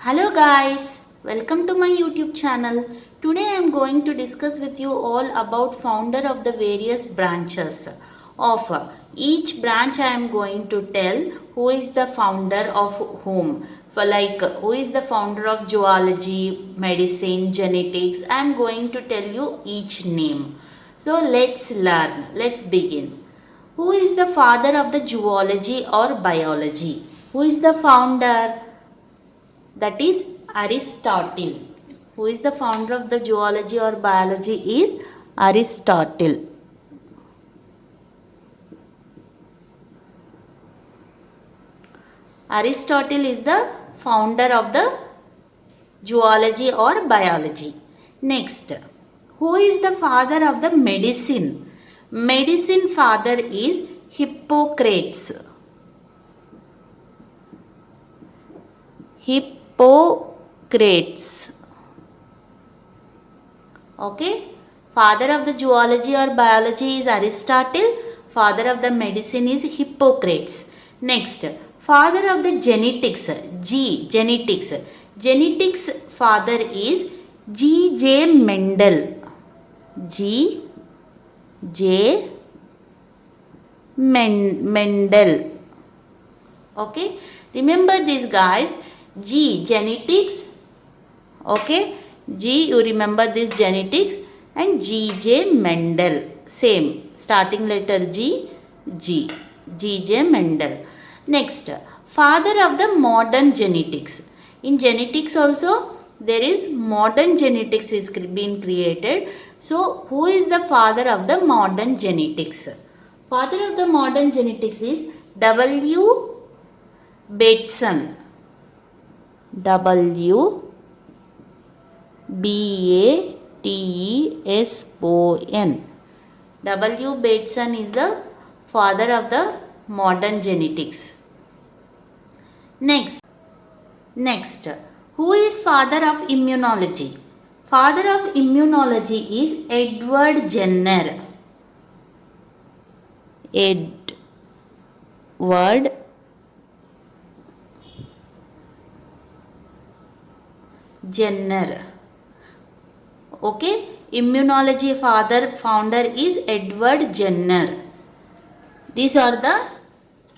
Hello guys, welcome to my YouTube channel. Today I am going to discuss with you all about founder of the various branches of each branch. I am going to tell who is the founder of whom. For like who is the founder of zoology, medicine, genetics. I am going to tell you each name. So let's learn. Let's begin. Who is the father of the zoology or biology? Who is the founder? That is Aristotle. Who is the founder of the zoology or biology is Aristotle. Aristotle is the founder of the zoology or biology. Next, who is the father of the medicine? Medicine father is Hippocrates. Hippocrates. Okay. Father of the zoology or biology is Aristotle. Father of the medicine is Hippocrates. Next, father of the genetics. Genetics. Genetics father is G. J. Mendel. G. J. Mendel. Okay. Remember this guys. G. Genetics. Okay. G. You remember this genetics. And G. J. Mendel. Same. Starting letter G. G. G. J. Mendel. Next. Father of the modern genetics. In genetics also there is modern genetics is being created. So who is the father of the modern genetics? Father of the modern genetics is W. Bateson. W. Bateson. W. Bateson is the father of the modern genetics. Next, who is father of immunology? Father of immunology is Edward Jenner. Edward Jenner. Okay, immunology founder is Edward Jenner. These are the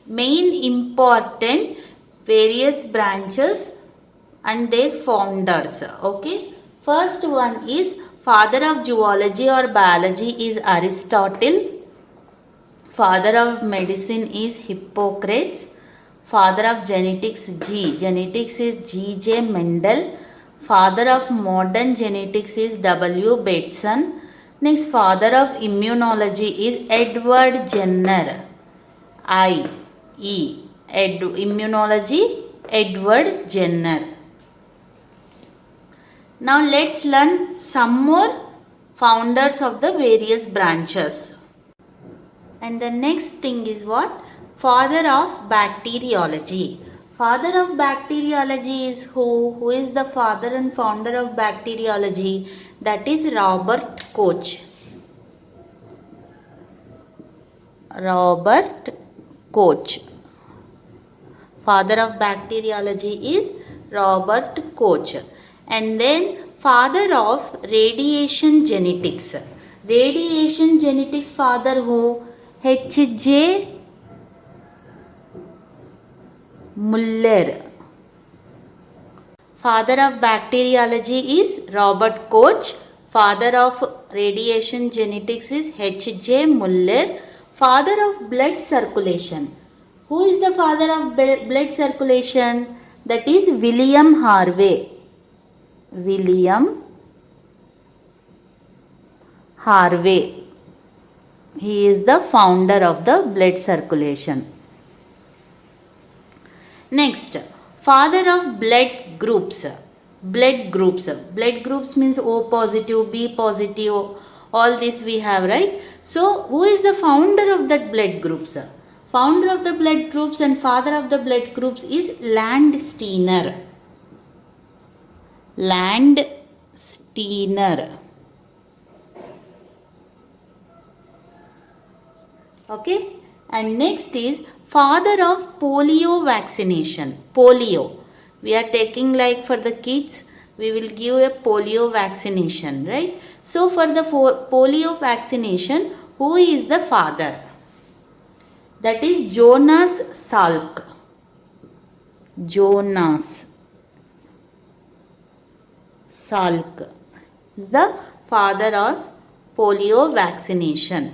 main important various branches and their founders. Okay, first one is father of zoology or biology is Aristotle. Father of medicine is Hippocrates. Father of genetics genetics is G. J. Mendel. Father of modern genetics is W. Bateson. Next, father of immunology is Edward Jenner. Immunology, Edward Jenner. Now let's learn some more founders of the various branches. And the next thing is what? Father of bacteriology. Father of bacteriology is who? Who is the father and founder of bacteriology? That is Robert Koch. Robert Koch. Father of bacteriology is Robert Koch. And then father of radiation genetics. Radiation genetics father who? H. J. Muller. Father of bacteriology is Robert Koch. Father of radiation genetics is H. J. Muller. Father of blood circulation. Who is the father of blood circulation? That is William Harvey. William Harvey. He is the founder of the blood circulation. Next, father of blood groups. Blood groups. Blood groups means O positive, B positive. All this we have, right? So, who is the founder of that blood groups? Founder of the blood groups and father of the blood groups is Landsteiner. Landsteiner. Okay. And next is father of polio vaccination. Polio. We are taking like for the kids, we will give a polio vaccination, right? So for the polio vaccination, who is the father? That is Jonas Salk. Jonas Salk is the father of polio vaccination.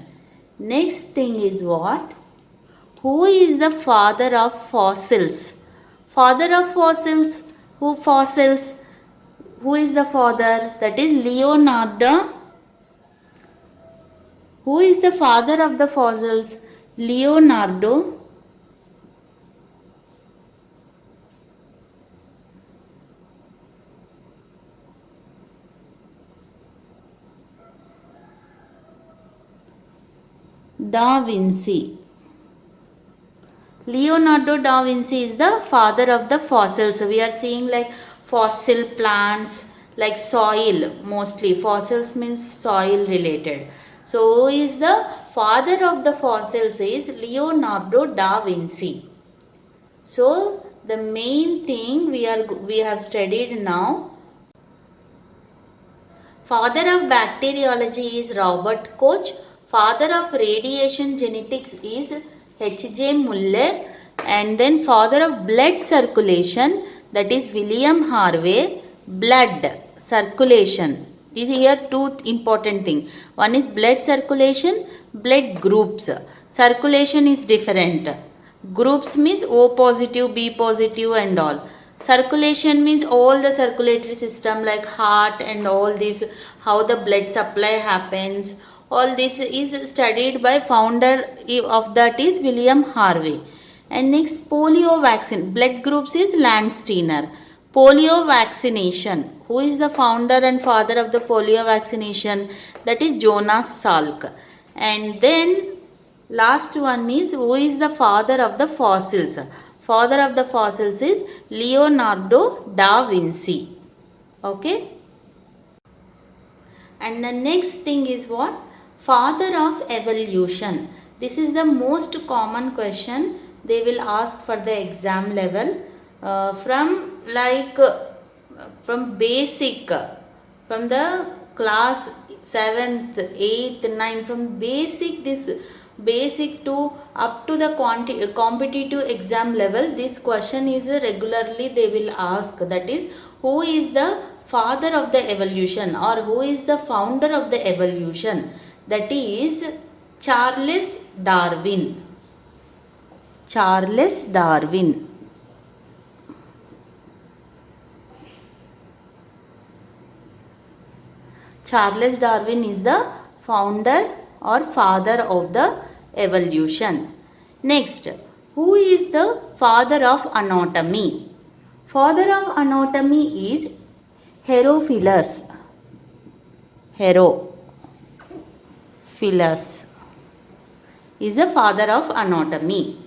Next thing is what? Who is the father of fossils? Father of fossils. Who fossils? Who is the father? That is Leonardo. Who is the father of the fossils? Leonardo da Vinci. Leonardo da Vinci is the father of the fossils. We are seeing like fossil plants, like soil mostly. Fossils means soil related. So who is the father of the fossils is Leonardo da Vinci. So the main thing we have studied now. Father of bacteriology is Robert Koch. Father of radiation genetics is H.J. Muller, and then father of blood circulation, that is William Harvey. Blood circulation is here two important thing. One is blood circulation, blood groups. Circulation is different. Groups means O positive, B positive and all. Circulation means all the circulatory system like heart and all this, how the blood supply happens. All this is studied by founder of that is William Harvey. And next, polio vaccine. Blood groups is Landsteiner. Polio vaccination. Who is the founder and father of the polio vaccination? That is Jonas Salk. And then last one is who is the father of the fossils? Father of the fossils is Leonardo da Vinci. Okay. And the next thing is what? Father of evolution. This is the most common question they will ask for the exam level. From basic, from the class 7th, 8th, 9th, from basic to up to the competitive exam level, this question is regularly they will ask. That is, who is the father of the evolution or who is the founder of the evolution? That is Charles Darwin. Charles Darwin. Charles Darwin is the founder or father of the evolution. Next, who is the father of anatomy? Father of anatomy is Herophilus. Herophilus is the father of anatomy.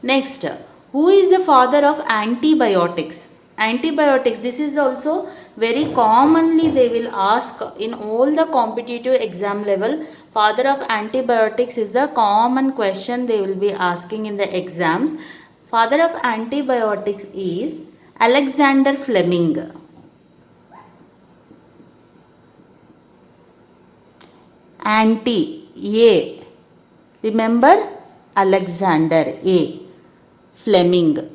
Next, who is the father of antibiotics? Antibiotics, this is also very commonly they will ask in all the competitive exam level. Father of antibiotics is the common question they will be asking in the exams. Father of antibiotics is Alexander Fleming. A. Remember Alexander A. Fleming.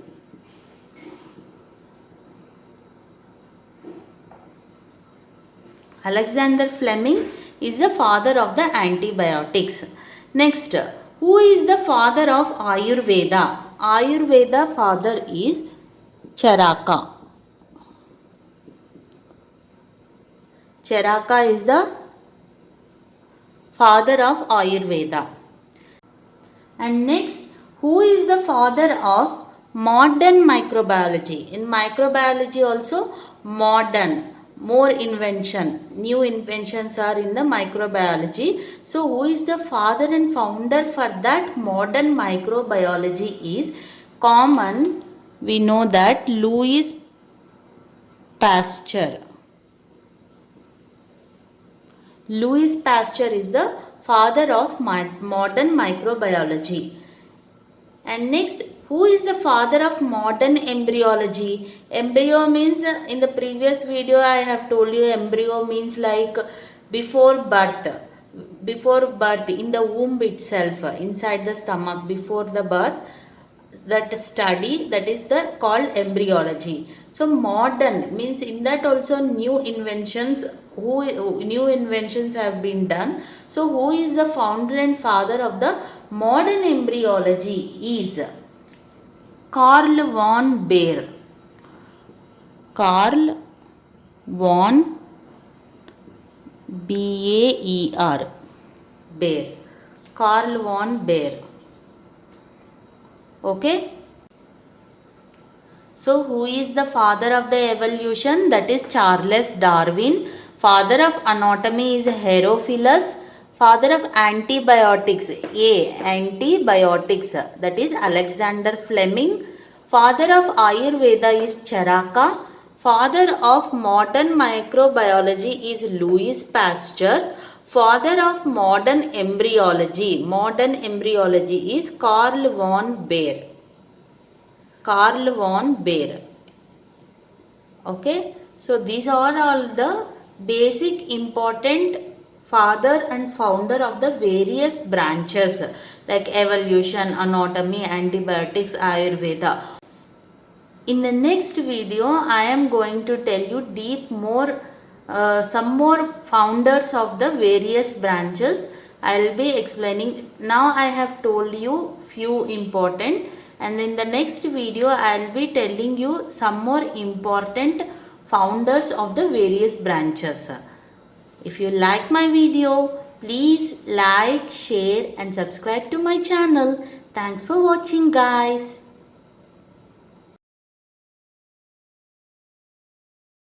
Alexander Fleming is the father of the antibiotics. Next, who is the father of Ayurveda? Ayurveda father is Charaka. Charaka is the father of Ayurveda. And next, who is the father of modern microbiology? In microbiology also modern, more invention, new inventions are in the microbiology. So who is the father and founder for that modern microbiology is common. We know that Louis Pasteur. Louis Pasteur is the father of modern microbiology. And next, Who is the father of modern embryology? Embryo means, in the previous video I have told you, embryo means like before birth. Before birth, in the womb itself, inside the stomach, before the birth, that study, that is the called embryology. So modern means in that also new inventions, new inventions have been done. So who is the founder and father of the modern embryology is Carl von Baer. Carl von Baer. Baer. Carl von Baer. Okay. So who is the father of the evolution? That is Charles Darwin. Father of anatomy is Herophilus. Father of antibiotics, antibiotics, that is Alexander Fleming. Father of Ayurveda is Charaka. Father of modern microbiology is Louis Pasteur. Father of modern embryology is Carl von Baer. Carl von Baer. Okay. So these are all the basic important father and founder of the various branches like evolution, anatomy, antibiotics, Ayurveda. In the next video, I am going to tell you some more founders of the various branches. I will be explaining. Now I have told you few important, and in the next video I will be telling you some more important founders of the various branches. If you like my video, please like, share and subscribe to my channel. Thanks for watching, guys.